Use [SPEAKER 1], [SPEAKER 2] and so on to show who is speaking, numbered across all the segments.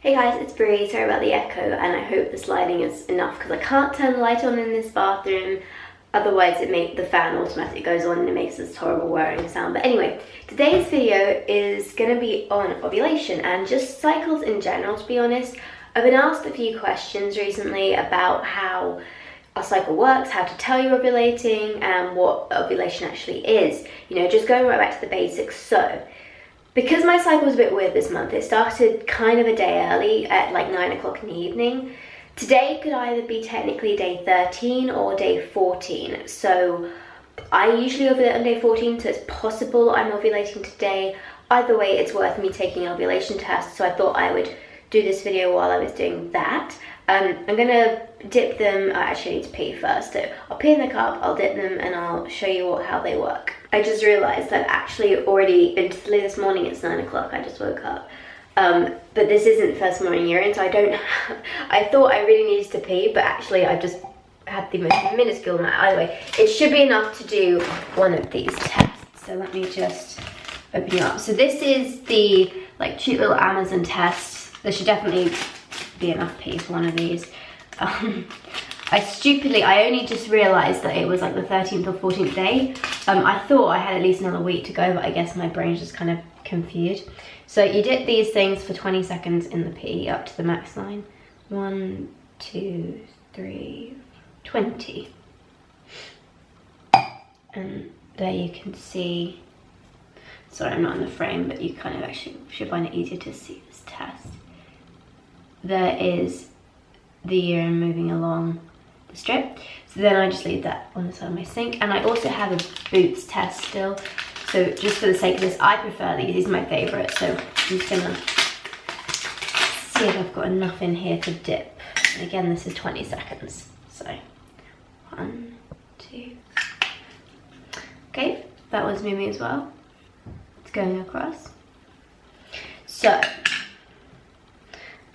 [SPEAKER 1] Hey guys, it's Brie. Sorry about the echo, and I hope this lighting is enough because I can't turn the light on in this bathroom. Otherwise, the fan automatically goes on and it makes this horrible whirring sound. But anyway, today's video is going to be on ovulation and just cycles in general, to be honest. I've been asked a few questions recently about how our cycle works, how to tell you're ovulating, and what ovulation actually is. You know, just going right back to the basics. So, because my cycle was a bit weird this month, it started kind of a day early at like 9 o'clock in the evening. Today could either be technically day 13 or day 14. So I usually ovulate on day 14, so it's possible I'm ovulating today. Either way, it's worth me taking an ovulation test, so I thought I would do this video while I was doing that. I'm gonna dip them. I actually need to pee first, so I'll pee in the cup, I'll dip them, and I'll show you how they work. I just realised I've actually already been to this morning. It's 9 o'clock, I just woke up. But this isn't first morning urine, so I thought I really needed to pee, but actually I've just had the most minuscule amount. Either way, it should be enough to do one of these tests. So let me just open you up. So this is the like cute little Amazon test. There should definitely be enough pee for one of these. I only just realised that it was like the 13th or 14th day. I thought I had at least another week to go, but I guess my brain's just kind of confused. So you dip these things for 20 seconds in the pee up to the max line. 1, 2, 3, 20. And there you can see, sorry I'm not in the frame, but you kind of actually should find it easier to see this test. There is the urine moving along the strip. So then I just leave that on the side of my sink. And I also have a boots test still. So just for the sake of this, I prefer these. These are my favourite. So I'm just gonna see if I've got enough in here to dip. And again, this is 20 seconds. So 1, 2. Okay, that one's moving as well. It's going across. So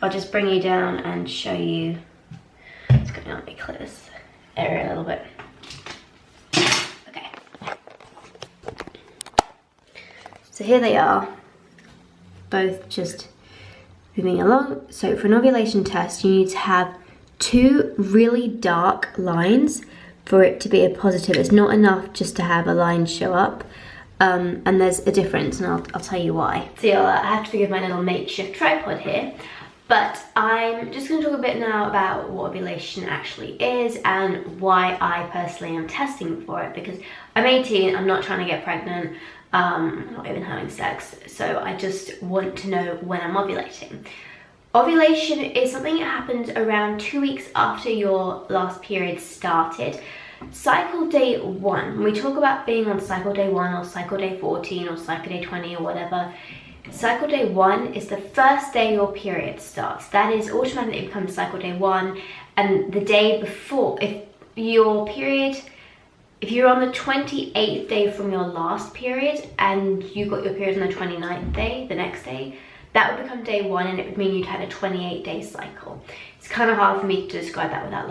[SPEAKER 1] I'll just bring you down and show you. It's going to help me clear this area a little bit. Okay. So here they are, both just moving along. So for an ovulation test, you need to have 2 really dark lines for it to be a positive. It's not enough just to have a line show up. And there's a difference, and I'll tell you why. So I have to forgive my little makeshift tripod here. But I'm just going to talk a bit now about what ovulation actually is and why I personally am testing for it, because I'm 18, I'm not trying to get pregnant, I'm not even having sex, so I just want to know when I'm ovulating. Ovulation is something that happens around 2 weeks after your last period started. Cycle day 1, when we talk about being on cycle day 1 or cycle day 14 or cycle day 20 or whatever, cycle day 1 is the first day your period starts. That is automatically becomes cycle day 1, and the day before, if you're on the 28th day from your last period and you got your period on the 29th day, the next day, that would become day 1, and it would mean you'd had a 28-day cycle. It's kind of hard for me to describe that without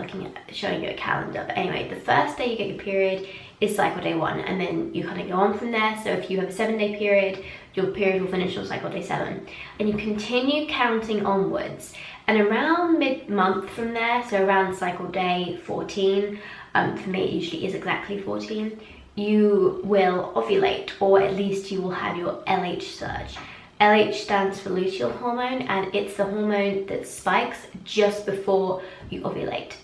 [SPEAKER 1] showing you a calendar. But anyway, the first day you get your period is cycle day 1, and then you kind of go on from there. So if you have a 7-day period, your period will finish on cycle day 7, and you continue counting onwards. And around mid-month from there, so around cycle day 14, for me it usually is exactly 14, you will ovulate, or at least you will have your LH surge. LH stands for luteal hormone, and it's the hormone that spikes just before you ovulate.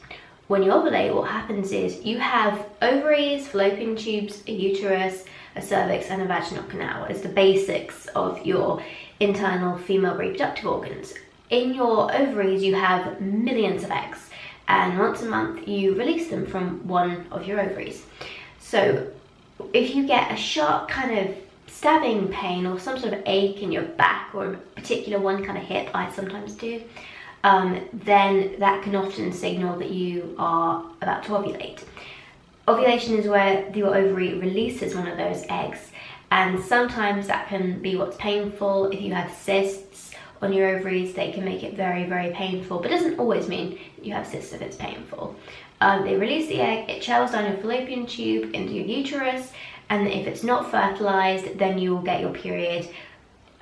[SPEAKER 1] When you ovulate, what happens is you have ovaries, fallopian tubes, a uterus, a cervix, and a vaginal canal as the basics of your internal female reproductive organs. In your ovaries, you have millions of eggs, and once a month you release them from one of your ovaries. So if you get a sharp kind of stabbing pain or some sort of ache in your back, or a particular one kind of hip, I sometimes do, then that can often signal that you are about to ovulate. Ovulation is where your ovary releases one of those eggs, and sometimes that can be what's painful. If you have cysts on your ovaries, they can make it very, very painful, but it doesn't always mean you have cysts if it's painful. They release the egg, it travels down your fallopian tube into your uterus, and if it's not fertilized, then you will get your period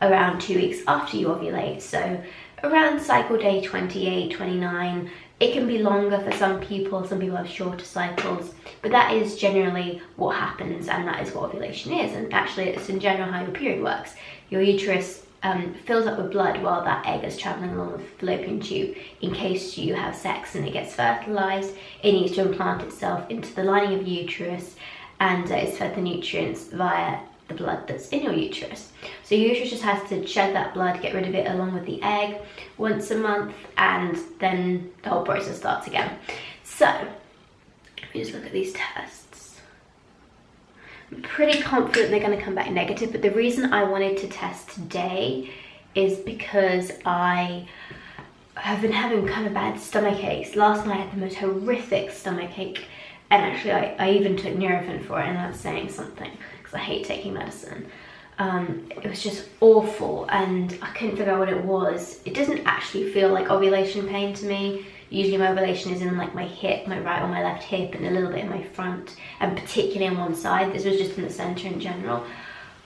[SPEAKER 1] around 2 weeks after you ovulate. So around cycle day 28, 29. It can be longer for some people have shorter cycles, but that is generally what happens, and that is what ovulation is. And actually it's in general how your period works. Your uterus fills up with blood while that egg is traveling along the fallopian tube. In case you have sex and it gets fertilized, it needs to implant itself into the lining of the uterus, and it's fed the nutrients via the blood that's in your uterus. So your uterus just has to shed that blood, get rid of it along with the egg once a month, and then the whole process starts again. So let me just look at these tests. I'm pretty confident they're going to come back negative, but the reason I wanted to test today is because I have been having kind of bad stomach aches. Last night I had the most horrific stomach ache, and actually I even took Nurofen for it, and that's saying something because I hate taking medicine. It was just awful, and I couldn't figure out what it was. It doesn't actually feel like ovulation pain to me. Usually my ovulation is in like my hip, my right or my left hip, and a little bit in my front, and particularly on one side. This was just in the center in general.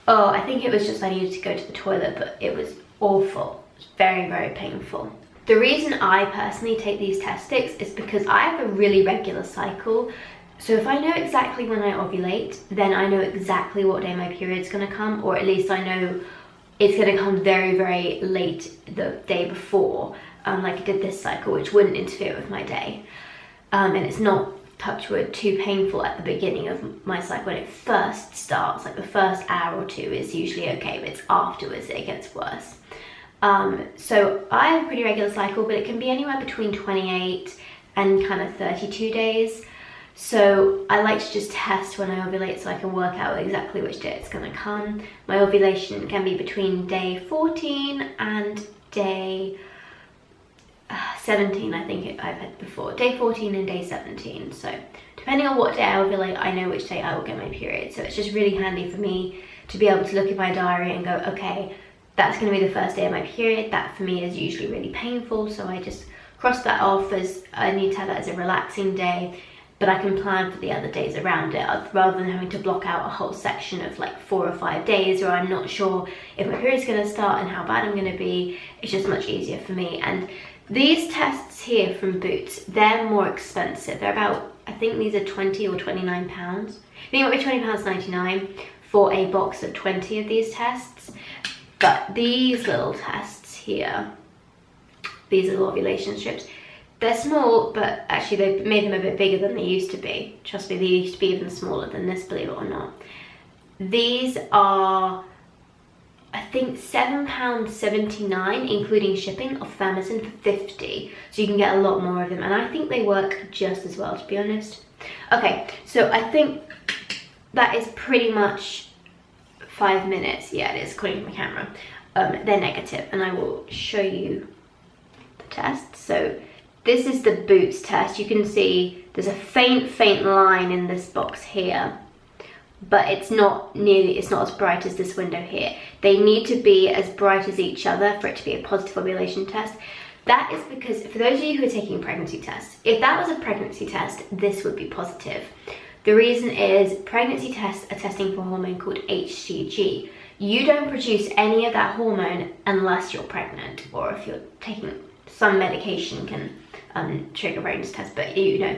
[SPEAKER 1] Oh, I think it was just I needed to go to the toilet, but it was awful. It was very, very painful. The reason I personally take these test sticks is because I have a really regular cycle. So if I know exactly when I ovulate, then I know exactly what day my period's gonna come, or at least I know it's gonna come very, very late the day before, like it did this cycle, which wouldn't interfere with my day. And it's not, touch wood, too painful at the beginning of my cycle. When it first starts, like the first hour or two is usually okay, but it's afterwards that it gets worse. So I have a pretty regular cycle, but it can be anywhere between 28 and kind of 32 days. So I like to just test when I ovulate so I can work out exactly which day it's gonna come. My ovulation can be between day 14 and day 17, I think I've had before. Day 14 and day 17. So depending on what day I ovulate, I know which day I will get my period. So it's just really handy for me to be able to look at my diary and go, okay, that's gonna be the first day of my period. That for me is usually really painful. So I just cross that off as, I need to have that as a relaxing day, but I can plan for the other days around it rather than having to block out a whole section of like 4 or 5 days where I'm not sure if my period's gonna start and how bad I'm gonna be. It's just much easier for me. And these tests here from Boots, they're more expensive. They're about, I think these are 20 or 29 pounds. I think it might be £20.99 for a box of 20 of these tests. But these little tests here, these little ovulation strips, they're small, but actually they've made them a bit bigger than they used to be. Trust me, they used to be even smaller than this, believe it or not. These are, I think, £7.79, including shipping, off Amazon for 50. So you can get a lot more of them, and I think they work just as well, to be honest. Okay, so I think that is pretty much 5 minutes. Yeah, it is, according to my camera. They're negative, and I will show you the test. So this is the Boots test. You can see there's a faint line in this box here, but it's not as bright as this window here. They need to be as bright as each other for it to be a positive ovulation test. That is because, for those of you who are taking pregnancy tests, if that was a pregnancy test, this would be positive. The reason is pregnancy tests are testing for a hormone called HCG. You don't produce any of that hormone unless you're pregnant, or if you're taking some medication can trigger pregnancy test, but you know,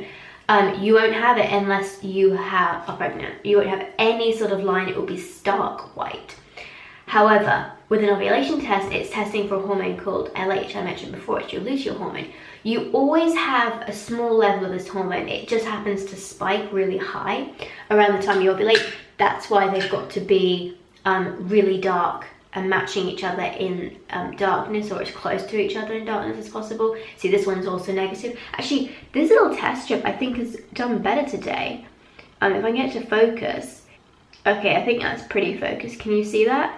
[SPEAKER 1] you won't have it unless you are pregnant. You won't have any sort of line, it will be stark white. However, with an ovulation test, it's testing for a hormone called LH, I mentioned before, it's your luteal hormone. You always have a small level of this hormone, it just happens to spike really high around the time you ovulate. That's why they've got to be really dark and matching each other in darkness, or as close to each other in darkness as possible. See, this one's also negative. Actually, this little test strip I think has done better today. If I get it to focus, okay, I think that's pretty focused. Can you see that?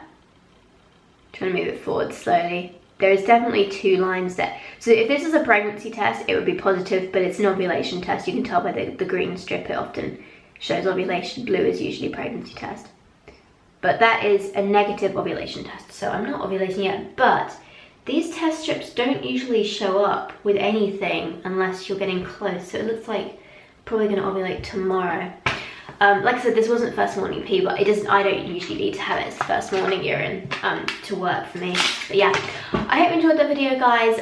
[SPEAKER 1] Trying to move it forward slowly. There is definitely 2 lines there. So if this is a pregnancy test, it would be positive, but it's an ovulation test. You can tell by the green strip, it often shows ovulation. Blue is usually pregnancy test. But that is a negative ovulation test, so I'm not ovulating yet. But these test strips don't usually show up with anything unless you're getting close. So it looks like I'm probably gonna ovulate tomorrow. Like I said, this wasn't first morning pee, but I don't usually need to have it as first morning urine to work for me. But yeah, I hope you enjoyed the video, guys.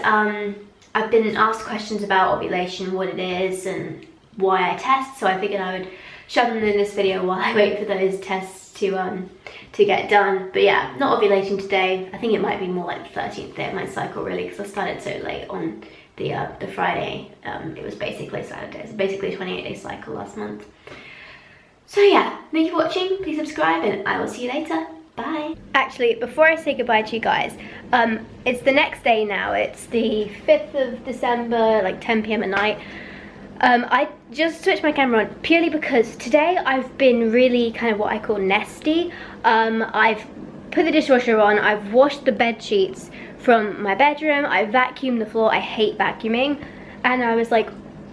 [SPEAKER 1] I've been asked questions about ovulation, what it is, and why I test, so I figured I would show them in this video while I wait for those tests to get done. But yeah, not ovulating today. I think it might be more like the 13th day of my cycle, really, because I started so late on the Friday. It was basically Saturday, so basically a 28-day cycle last month. So yeah, thank you for watching, please subscribe, and I will see you later. Bye. Actually, before I say goodbye to you guys, it's the next day now. It's the 5th of December, like 10 p.m. at night. I just switched my camera on purely because today I've been really kind of what I call nesty. I've put the dishwasher on, I've washed the bed sheets from my bedroom, I vacuumed the floor. I hate vacuuming, and I was like,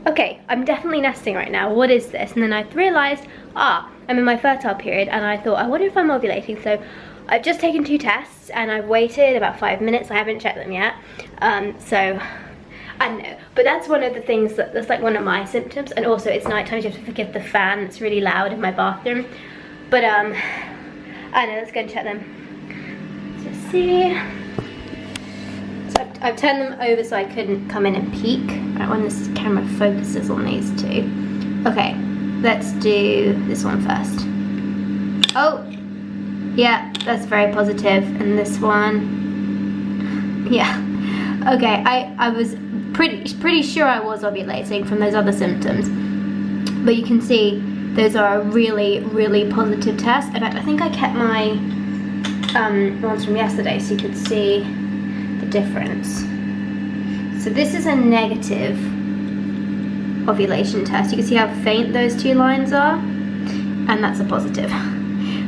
[SPEAKER 1] okay, I'm definitely nesting right now, what is this? And then I realized, I'm in my fertile period, and I thought, I wonder if I'm ovulating. So I've just taken 2 tests and I've waited about 5 minutes. I haven't checked them yet, so I don't know, but that's one of the things that's like one of my symptoms. And also it's nighttime, so you have to forgive the fan, it's really loud in my bathroom. But I don't know, let's go and check them. So see, so I've turned them over so I couldn't come in and peek. Right, when this camera focuses on these two. Okay, let's do this one first. Oh, yeah, that's very positive. And this one, yeah. Okay, I was pretty sure I was ovulating from those other symptoms, but you can see those are a really, really positive test. In fact, I think I kept my ones from yesterday so you could see the difference. So this is a negative ovulation test. You can see how faint those 2 lines are, and that's a positive.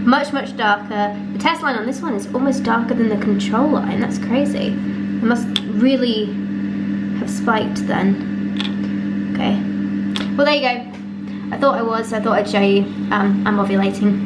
[SPEAKER 1] Much, much darker. The test line on this one is almost darker than the control line. That's crazy. It must really have spiked then. Okay. Well, there you go. I thought I'd show you I'm ovulating.